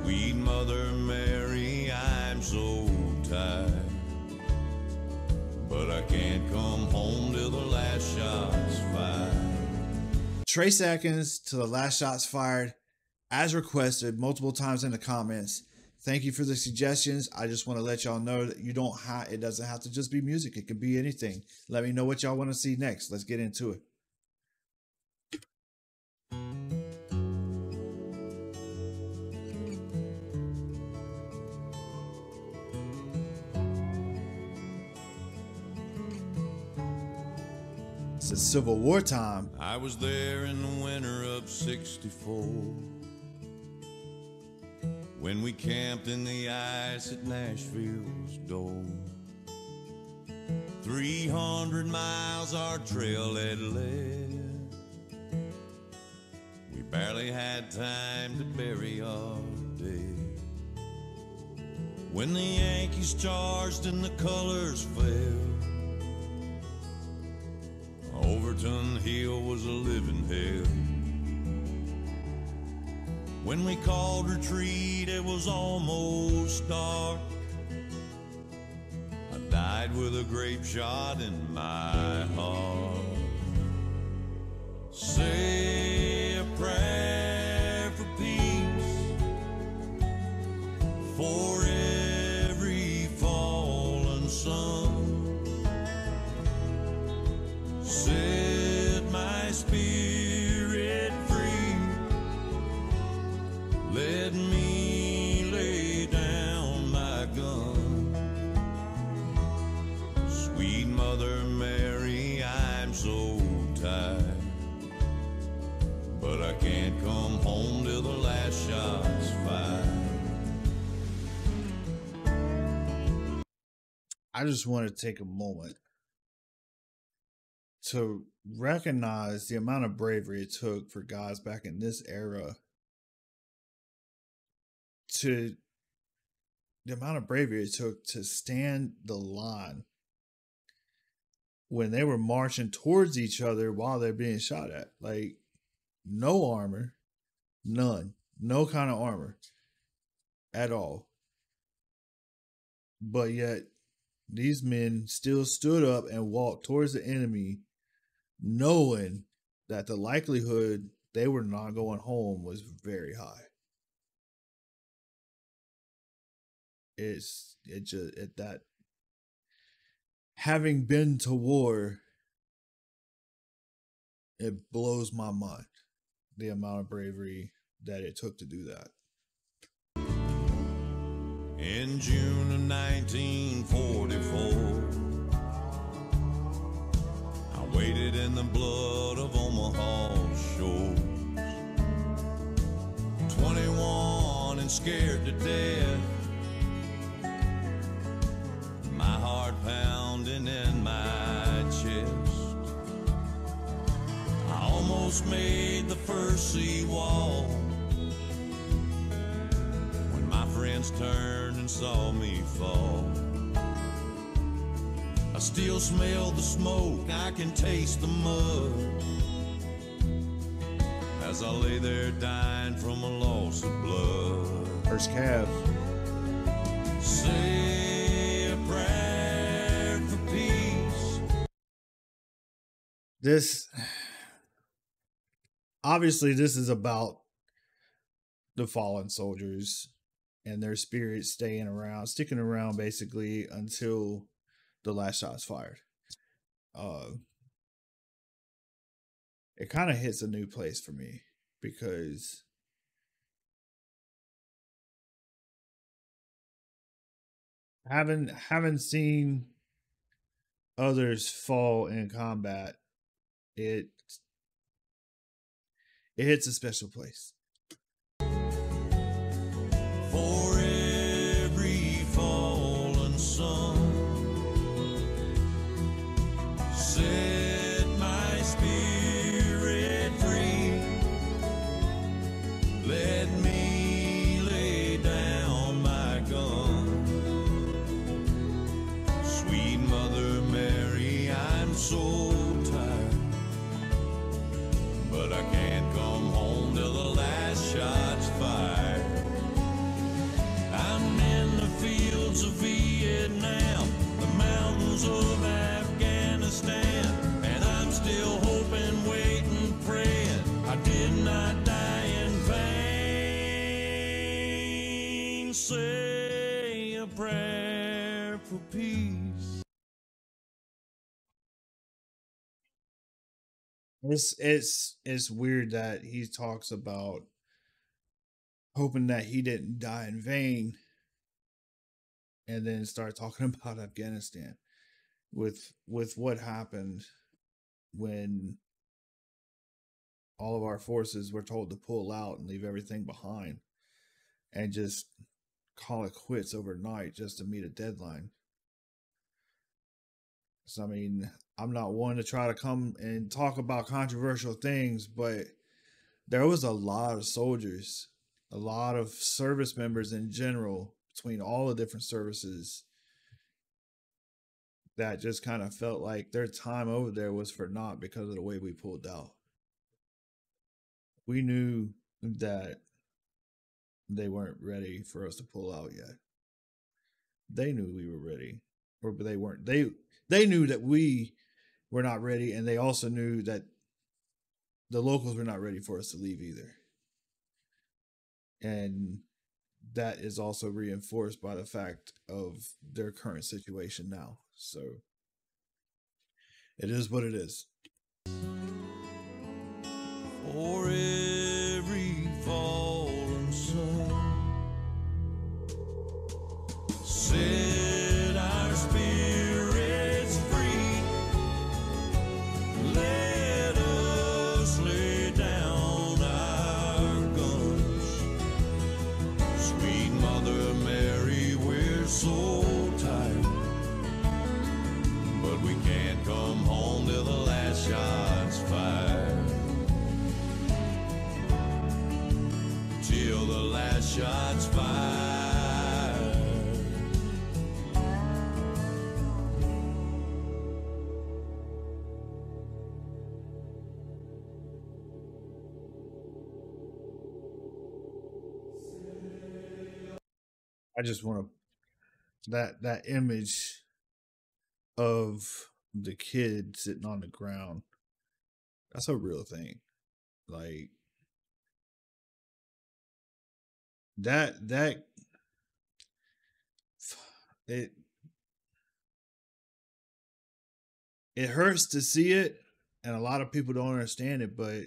Sweet Mother Mary, I'm so tired, but I can't come home till the last shot's fired. Trace Adkins to the last shots fired, as requested multiple times in the comments. Thank you for the suggestions. I just want to let y'all know that it doesn't have to just be music. It could be anything. Let me know what y'all want to see next. Let's get into it. It's Civil War time. I was there in the winter of '64 when we camped in the ice at Nashville's door. 300 miles our trail had led. We barely had time to bury our dead. When the Yankees charged and the colors fell, Overton Hill was a living hell. When we called retreat, it was almost dark. I died with a grape shot in my heart. Say a prayer for peace, for every fallen son. Set my spirit free. Let me lay down my gun. Sweet Mother Mary, I'm so tired, but I can't come home till the last shot's fired. I just want to take a moment to recognize the amount of bravery it took for guys back in this era the amount of bravery it took to stand the line when they were marching towards each other while they're being shot at. Like, no armor, none, no kind of armor at all. But yet these men still stood up and walked towards the enemy, knowing that the likelihood they were not going home was very high. That having been to war, it blows my mind the amount of bravery that it took to do that. In June of 1944, I waded in the blood of Omaha's shores. 21 and scared to death, my heart pounding in my chest. I almost made the first seawall when my friends turned and saw me fall. I still smell the smoke, I can taste the mud as I lay there dying from a loss of blood. First calf. Say a prayer for peace. Obviously this is about the fallen soldiers and their spirits sticking around basically until the last shot's fired. It kind of hits a new place for me because having seen others fall in combat, it hits a special place. For every fallen son, set my spirit free. Let me lay down my gun. Sweet Mother Mary, I'm so tired, but I can't come home till the last and say a prayer for peace. It's weird that he talks about hoping that he didn't die in vain, and then start talking about Afghanistan with what happened when all of our forces were told to pull out and leave everything behind and just call it quits overnight just to meet a deadline. So I mean, I'm not one to try to come and talk about controversial things, but there was a lot of soldiers, a lot of service members in general, between all the different services, that just kind of felt like their time over there was for naught because of the way we pulled out. We knew that they weren't ready for us to pull out yet. They knew we were ready, or they weren't. They knew that we were not ready, and they also knew that the locals were not ready for us to leave either. And that is also reinforced by the fact of their current situation now. So it is what it is. For every fallen sun, set our spirits free. Let us lay down our guns. Sweet Mother Mary, we're so tired, but we can't come home till the last shot's fired. Till the last shot's fired. I just want to that image of the kid sitting on the ground. That's a real thing. Like that it it hurts to see it, and a lot of people don't understand it, but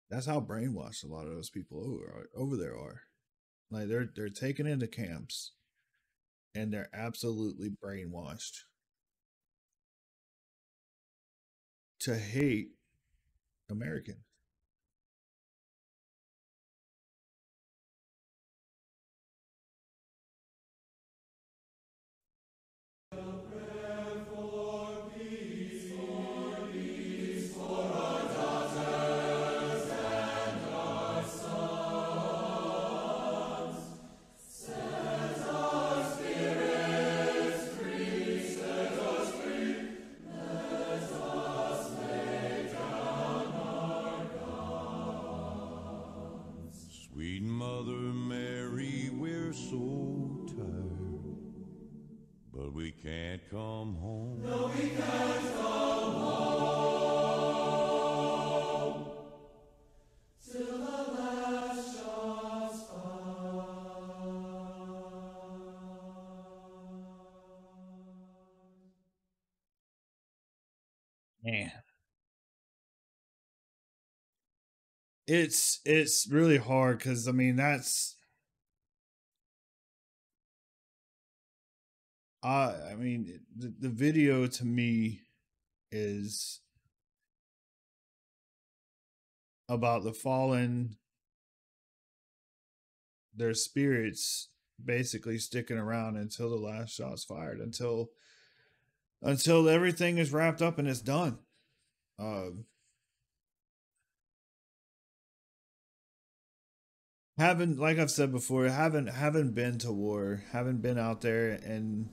that's how brainwashed a lot of those people over there are. Like they're taken into camps, and they're absolutely brainwashed to hate Americans. Sweet Mother Mary, we're so tired, but we can't come home. No, we can't come home till the last shot's fired. Man, it's really hard because I mean I mean the video to me is about the fallen, their spirits basically sticking around until the last shot's fired, until everything is wrapped up and it's done. Haven't, like I've said before, haven't been to war, haven't been out there and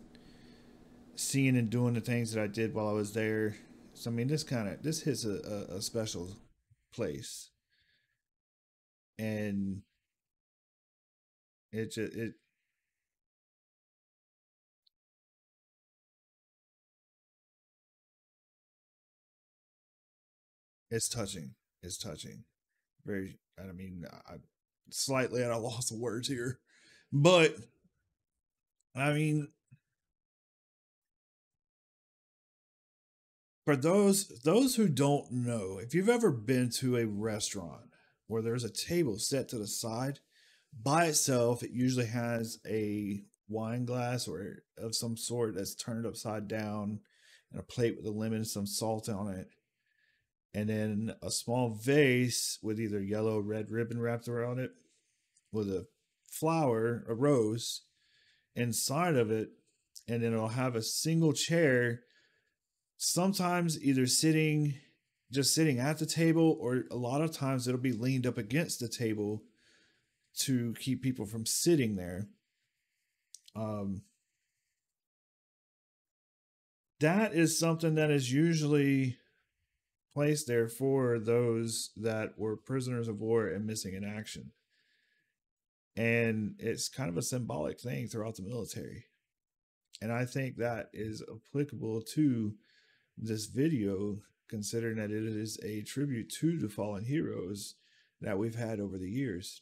seeing and doing the things that I did while I was there. So I mean, this hits a special place, and it just it's touching. It's touching. Very. I mean, slightly at a loss of words here. But I mean, for those who don't know, if you've ever been to a restaurant where there's a table set to the side, by itself, it usually has a wine glass or of some sort that's turned upside down, and a plate with a lemon and some salt on it, and then a small vase with either yellow or red ribbon wrapped around it with a flower, a rose inside of it, and then it'll have a single chair, sometimes either just sitting at the table, or a lot of times it'll be leaned up against the table to keep people from sitting there. That is something that is usually placed there for those that were prisoners of war and missing in action. And it's kind of a symbolic thing throughout the military. And I think that is applicable to this video, considering that it is a tribute to the fallen heroes that we've had over the years.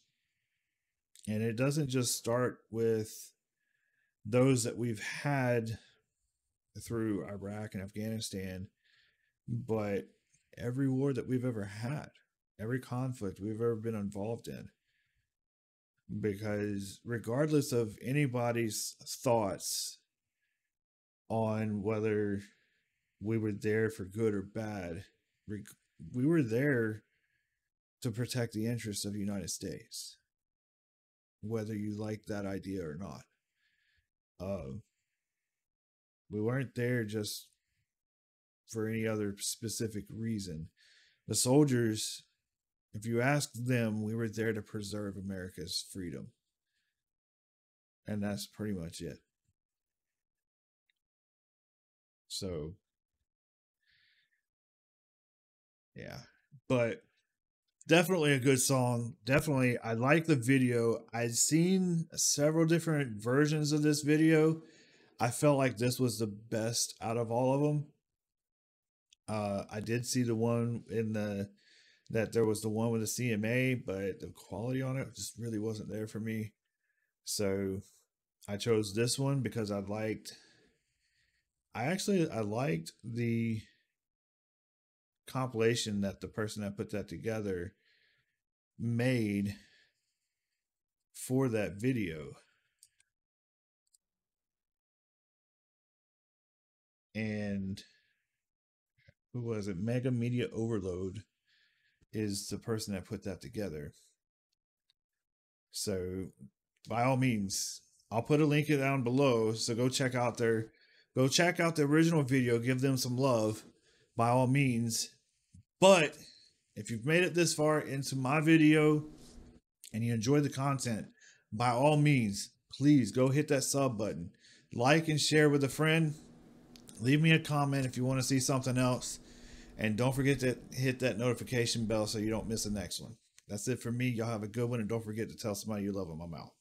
And it doesn't just start with those that we've had through Iraq and Afghanistan, but every war that we've ever had, every conflict we've ever been involved in. Because regardless of anybody's thoughts on whether we were there for good or bad, we were there to protect the interests of the United States, whether you like that idea or not. We weren't there just for any other specific reason. The soldiers, if you ask them, we were there to preserve America's freedom. And that's pretty much it. So, yeah. But definitely a good song. Definitely, I like the video. I've seen several different versions of this video. I felt like this was the best out of all of them. I did see the one that there was the one with the CMA, but the quality on it just really wasn't there for me. So I chose this one because I liked the compilation that the person that put that together made for that video. And who was it? Mega Media Overload is the person that put that together. So by all means, I'll put a link down below. So go check out the original video, give them some love by all means. But if you've made it this far into my video and you enjoy the content, by all means, please go hit that sub button, like and share with a friend. Leave me a comment if you want to see something else. And don't forget to hit that notification bell so you don't miss the next one. That's it for me. Y'all have a good one. And don't forget to tell somebody you love them. I'm out.